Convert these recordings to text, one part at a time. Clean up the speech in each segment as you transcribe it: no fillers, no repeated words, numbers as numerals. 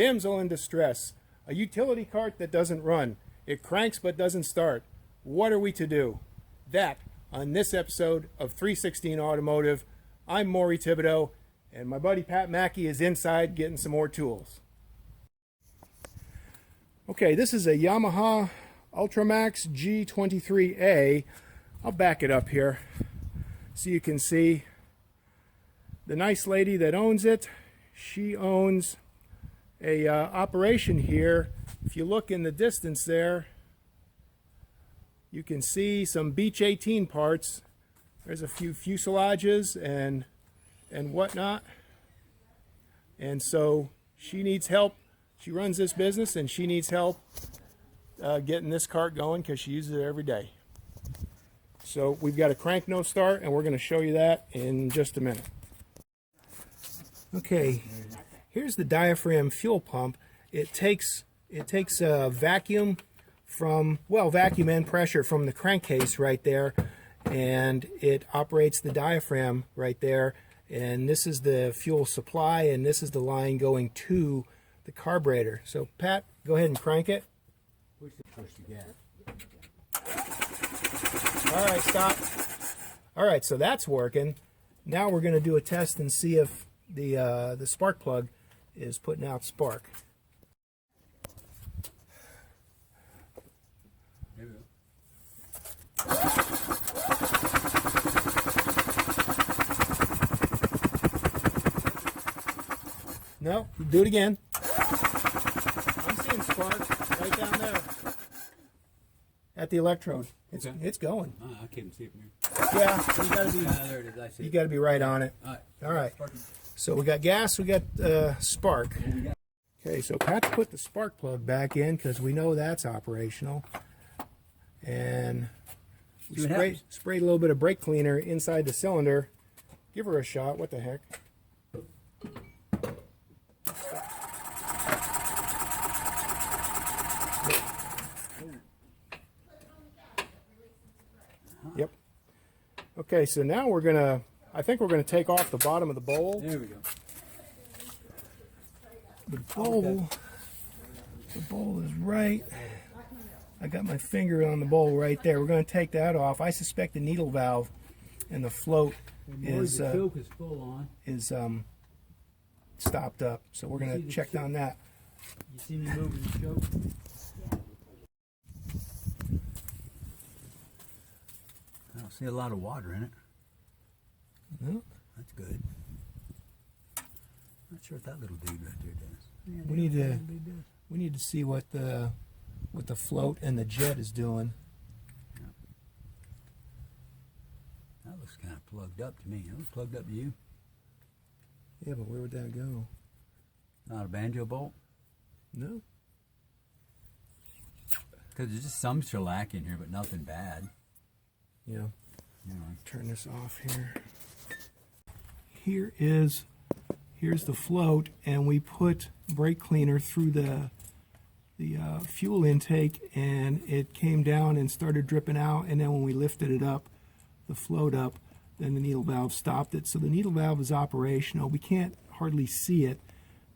damsel in distress, a utility cart that doesn't run. It cranks but doesn't start. What are we to do? That on this episode of 316 Automotive. I'm Maury Thibodeau, and my buddy Pat Mackey is inside getting some more tools. Okay, this is a Yamaha Ultramax G23A. I'll back it up here so you can see the nice lady that owns it. She owns a operation here. If you look in the distance there, you can see some Beech 18 parts. There's a few fuselages and whatnot. And so she needs help. She runs this business and she needs help getting this cart going because she uses it every day. So we've got a crank no start, and we're going to show you that in just a minute. Okay, here's the diaphragm fuel pump. It takes a vacuum and pressure from the crankcase right there, and it operates the diaphragm right there. And this is the fuel supply, and this is the line going to the carburetor. So Pat, go ahead and crank it. Push the gas. All right, stop. All right, so that's working. Now we're going to do a test and see if the spark plug is putting out spark. There we go. No, do it again. I'm seeing spark right down there at the electrode. It's going. I can't even see it from here. Yeah, you gotta be. There it is. I see. You gotta be right on it. All right. So we got gas. We got spark. Okay, so Pat put the spark plug back in because we know that's operational, and we sprayed a little bit of brake cleaner inside the cylinder. Give her a shot. What the heck? Yep. Okay, so now I think we're gonna take off the bottom of the bowl. There we go. The bowl is right. I got my finger on the bowl right there. We're gonna take that off. I suspect the needle valve and the float is full on. Stopped up. So we're gonna check on that. You see me moving the choke? I don't see a lot of water in it. No. That's good. Not sure what that little dude right there does. Yeah, we need to see what the float and the jet is doing. Yeah. That looks kind of plugged up to me. It looks plugged up to you. Yeah, but where would that go? Not a banjo bolt? No. Because there's just some shellac in here, but nothing bad. Yeah. Anyway. Turn this off here. Here's the float, and we put brake cleaner through the fuel intake, and it came down and started dripping out. And then when we lifted it up, the float up, then the needle valve stopped it. So the needle valve is operational. We can't hardly see it,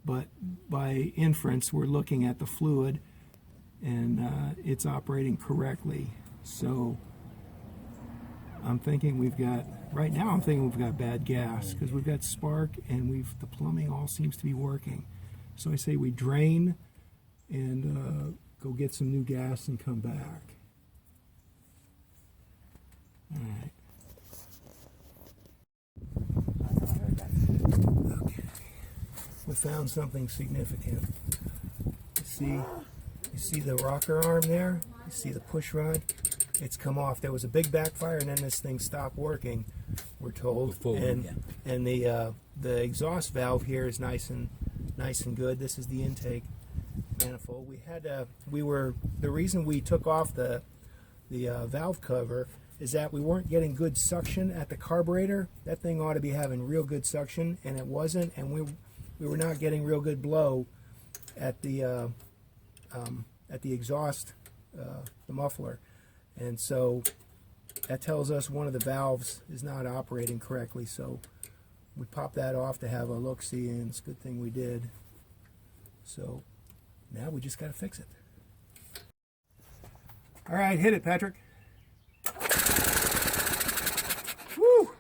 but by inference, we're looking at the fluid, and it's operating correctly. So I'm thinking we've got bad gas because we've got spark and the plumbing all seems to be working. So I say we drain and go get some new gas and come back. All right. Okay. We found something significant. You see the rocker arm there? You see the push rod? It's come off. There was a big backfire, and then this thing stopped working, we're told. And the exhaust valve here is nice and good. This is the intake manifold. The reason we took off the valve cover is that we weren't getting good suction at the carburetor. That thing ought to be having real good suction, and it wasn't. And we were not getting real good blow at the exhaust, the muffler. And so that tells us one of the valves is not operating correctly. So we popped that off to have a look-see, and it's a good thing we did. So now we just got to fix it. All right, hit it, Patrick. Woo!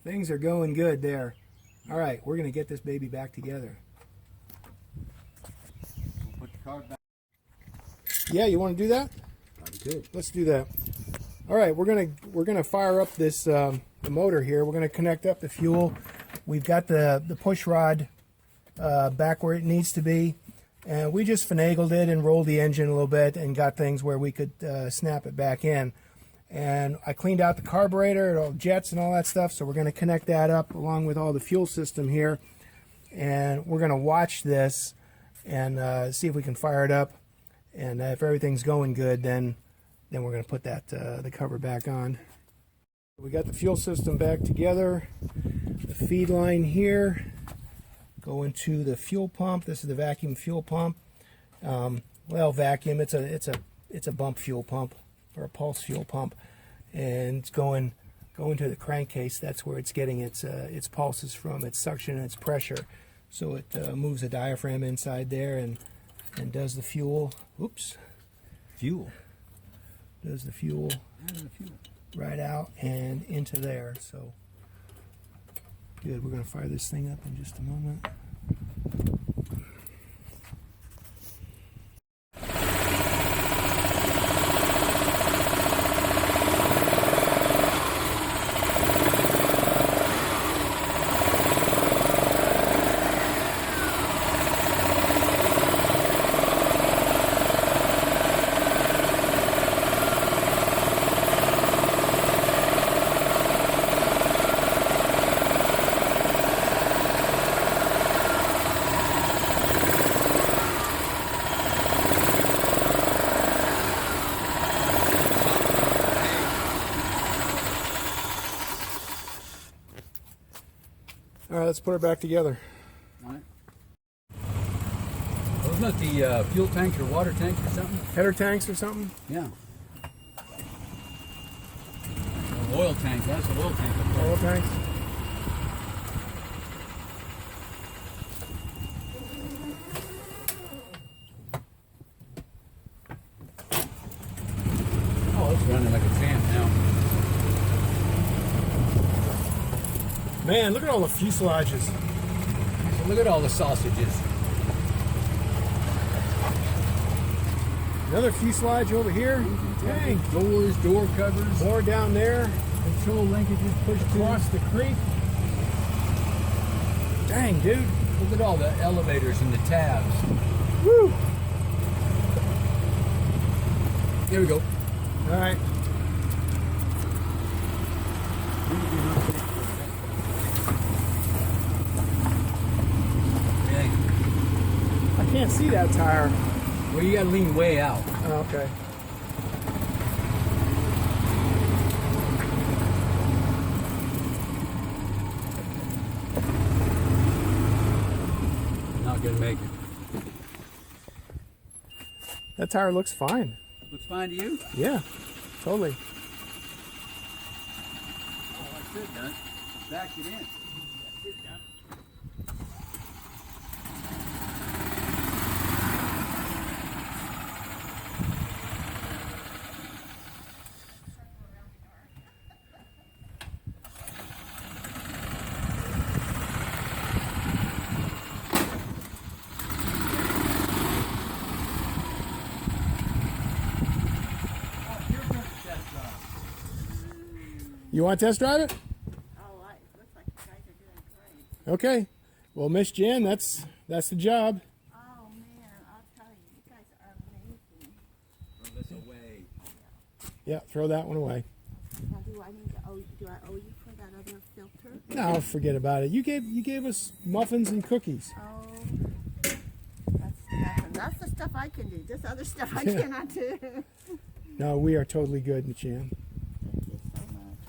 Things are going good there. All right, we're going to get this baby back together. We'll put the card back. Yeah, you want to do that? That'd be good. Let's do that. All right, we're gonna fire up this the motor here. We're gonna connect up the fuel. We've got the push rod back where it needs to be, and we just finagled it and rolled the engine a little bit and got things where we could snap it back in. And I cleaned out the carburetor, all jets and all that stuff. So we're gonna connect that up along with all the fuel system here, and we're gonna watch this and see if we can fire it up. And if everything's going good, then we're going to put that the cover back on. We got the fuel system back together. The feed line here going to the fuel pump. This is the vacuum fuel pump. Well, vacuum. It's a bump fuel pump or a pulse fuel pump, and it's going to the crankcase. That's where it's getting its pulses from, its suction and its pressure. So it moves the diaphragm inside there and does the fuel. Oops. Fuel. Does the fuel right out and into there. So good. We're going to fire this thing up in just a moment. All right, let's put it back together. All right. Wasn't that the fuel tanks or water tanks or something? Header tanks or something? Yeah. Oil tank. That's the oil tank. Up there. Oil tanks? Oh, it's running like a champ now. Man, look at all the fuselages. So look at all the sausages. Another fuselage over here. Dang. Doors, door covers, More down there. control linkages pushed Across the creek. Dang, dude. Look at all the elevators and the tabs. Woo! Here we go. All right. Okay. I can't see that tire. Well, you gotta lean way out. Oh, okay. Not gonna make it. That tire looks fine. Looks fine to you? Yeah, totally. Oh, that's it, done. Back it in. That's it, done. You want to test drive it? Oh, it looks like you guys are doing great. Okay. Well, Miss Jen, that's the job. Oh, man, I'll tell you, you guys are amazing. Throw this away. Yeah, throw that one away. Now, do I owe you for that other filter? No, forget about it. You gave us muffins and cookies. Oh, that's nothing. That's the stuff I can do. This other stuff I cannot do. No, we are totally good, Miss Jen. Thank you so much.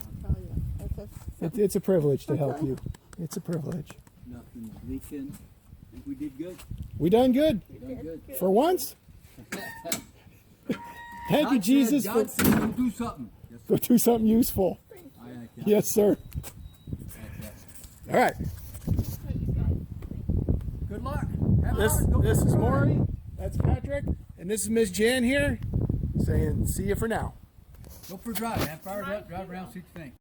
I'll tell you. It's a privilege to help you. It's a privilege. Nothing's leaking. I think we did good. We done good We done good. for once. Thank you, Jesus, for God said go do something. Yes, go do something useful. I like that. Yes, sir. Fantastic. All right. Okay, you guys. Good luck. This is Maury. That's Patrick. And this is Miss Jan here saying see you for now. Go for a drive, man. Fire it up, drive around, see what you think.